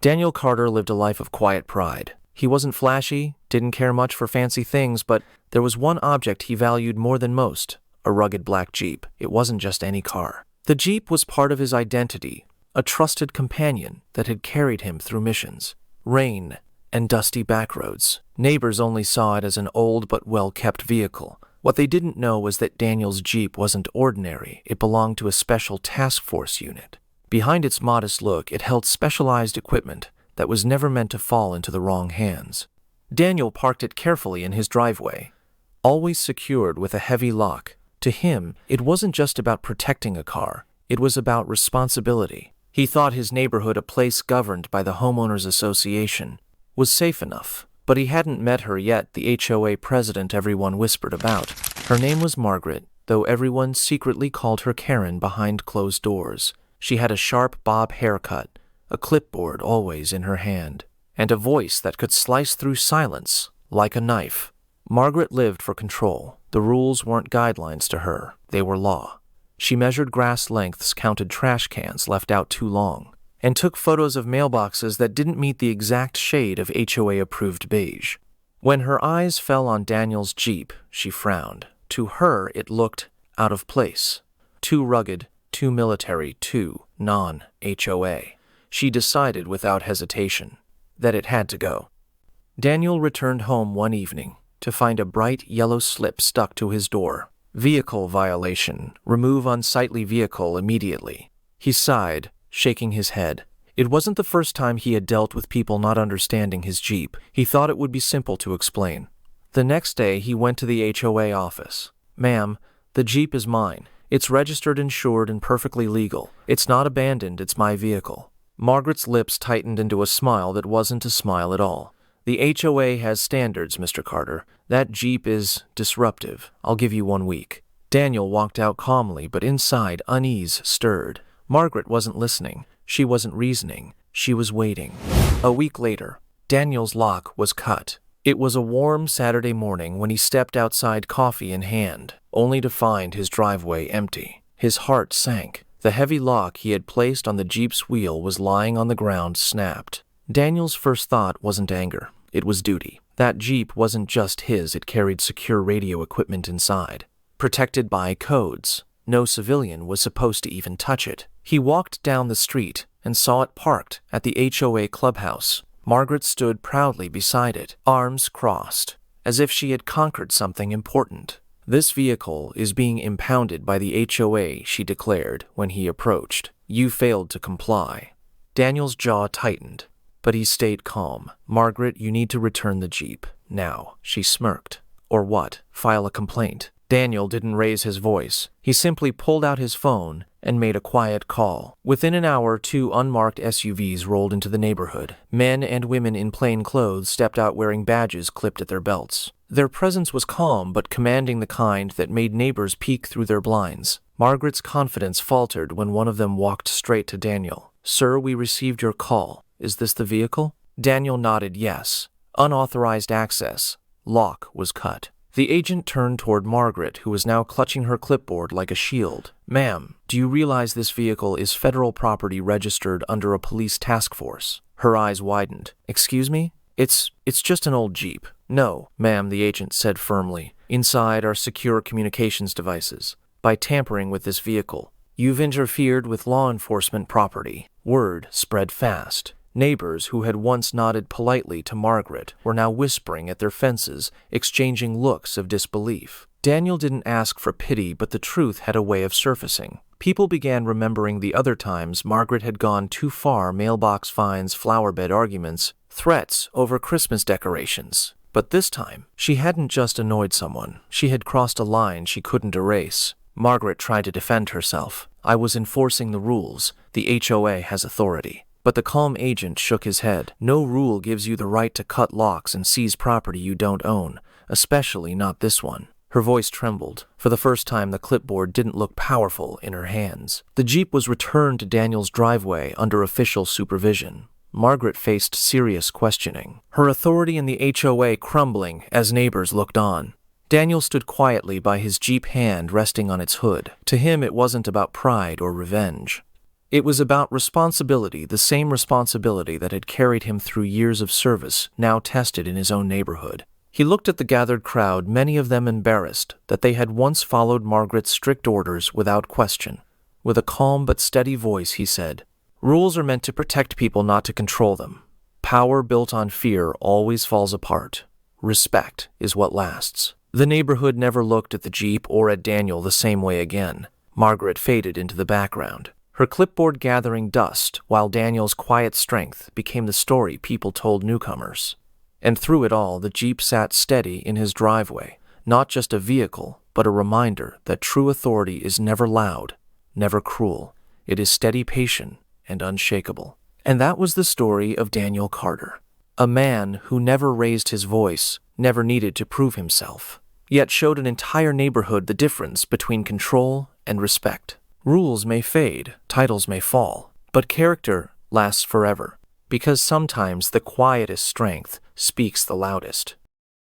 Daniel Carter lived a life of quiet pride. He wasn't flashy, didn't care much for fancy things, but there was one object he valued more than most: a rugged black Jeep. It wasn't just any car. The Jeep was part of his identity, a trusted companion that had carried him through missions, rain, and dusty backroads. Neighbors only saw it as an old but well-kept vehicle. What they didn't know was that Daniel's Jeep wasn't ordinary. It belonged to a special task force unit. Behind its modest look, it held specialized equipment that was never meant to fall into the wrong hands. Daniel parked it carefully in his driveway, always secured with a heavy lock. To him, it wasn't just about protecting a car. It was about responsibility. He thought his neighborhood, a place governed by the Homeowners Association, was safe enough. But he hadn't met her yet, the HOA president everyone whispered about. Her name was Margaret, though everyone secretly called her Karen behind closed doors. She had a sharp bob haircut, a clipboard always in her hand, and a voice that could slice through silence like a knife. Margaret lived for control. The rules weren't guidelines to her, they were law. She measured grass lengths, counted trash cans left out too long, and took photos of mailboxes that didn't meet the exact shade of HOA-approved beige. When her eyes fell on Daniel's Jeep, she frowned. To her, it looked out of place. Too rugged, too military, too non-HOA. She decided without hesitation that it had to go. Daniel returned home one evening to find a bright yellow slip stuck to his door. Vehicle violation. Remove unsightly vehicle immediately. He sighed, shaking his head. It wasn't the first time he had dealt with people not understanding his Jeep. He thought it would be simple to explain. The next day, he went to the HOA office. "Ma'am, the Jeep is mine. It's registered, insured, and perfectly legal. It's not abandoned, it's my vehicle." Margaret's lips tightened into a smile that wasn't a smile at all. "The HOA has standards, Mr. Carter. That Jeep is disruptive. I'll give you 1 week." Daniel walked out calmly, but inside, unease stirred. Margaret wasn't listening. She wasn't reasoning. She was waiting. A week later, Daniel's lock was cut. It was a warm Saturday morning when he stepped outside, coffee in hand, only to find his driveway empty. His heart sank. The heavy lock he had placed on the Jeep's wheel was lying on the ground, snapped. Daniel's first thought wasn't anger. It was duty. That Jeep wasn't just his, it carried secure radio equipment inside, protected by codes. No civilian was supposed to even touch it. He walked down the street and saw it parked at the HOA clubhouse. Margaret stood proudly beside it, arms crossed, as if she had conquered something important. "This vehicle is being impounded by the HOA," she declared when he approached. "You failed to comply." Daniel's jaw tightened, but he stayed calm. "Margaret, you need to return the Jeep. Now," she smirked. "Or what? File a complaint." Daniel didn't raise his voice. He simply pulled out his phone and made a quiet call. Within an hour, 2 unmarked SUVs rolled into the neighborhood. Men and women in plain clothes stepped out wearing badges clipped at their belts. Their presence was calm but commanding, the kind that made neighbors peek through their blinds. Margaret's confidence faltered when one of them walked straight to Daniel. "Sir, we received your call. Is this the vehicle?" Daniel nodded yes. Unauthorized access. Lock was cut. The agent turned toward Margaret, who was now clutching her clipboard like a shield. "Ma'am, do you realize this vehicle is federal property registered under a police task force?" Her eyes widened. "Excuse me? It's just an old Jeep." "No, ma'am," the agent said firmly. "Inside are secure communications devices. By tampering with this vehicle, you've interfered with law enforcement property." Word spread fast. Neighbors who had once nodded politely to Margaret were now whispering at their fences, exchanging looks of disbelief. Daniel didn't ask for pity, but the truth had a way of surfacing. People began remembering the other times Margaret had gone too far: mailbox fines, flowerbed arguments, threats over Christmas decorations. But this time, she hadn't just annoyed someone. She had crossed a line she couldn't erase. Margaret tried to defend herself. "I was enforcing the rules. The HOA has authority." But the calm agent shook his head. "No rule gives you the right to cut locks and seize property you don't own, especially not this one." Her voice trembled. For the first time, the clipboard didn't look powerful in her hands. The Jeep was returned to Daniel's driveway under official supervision. Margaret faced serious questioning, her authority in the HOA crumbling as neighbors looked on. Daniel stood quietly by his Jeep, hand resting on its hood. To him, it wasn't about pride or revenge. It was about responsibility, the same responsibility that had carried him through years of service, now tested in his own neighborhood. He looked at the gathered crowd, many of them embarrassed that they had once followed Margaret's strict orders without question. With a calm but steady voice, he said, "Rules are meant to protect people, not to control them. Power built on fear always falls apart. Respect is what lasts." The neighborhood never looked at the Jeep or at Daniel the same way again. Margaret faded into the background, her clipboard gathering dust, while Daniel's quiet strength became the story people told newcomers. And through it all, the Jeep sat steady in his driveway, not just a vehicle, but a reminder that true authority is never loud, never cruel. It is steady, patient, and unshakable. And that was the story of Daniel Carter, a man who never raised his voice, never needed to prove himself, yet showed an entire neighborhood the difference between control and respect. Rules may fade, titles may fall, but character lasts forever, because sometimes the quietest strength speaks the loudest.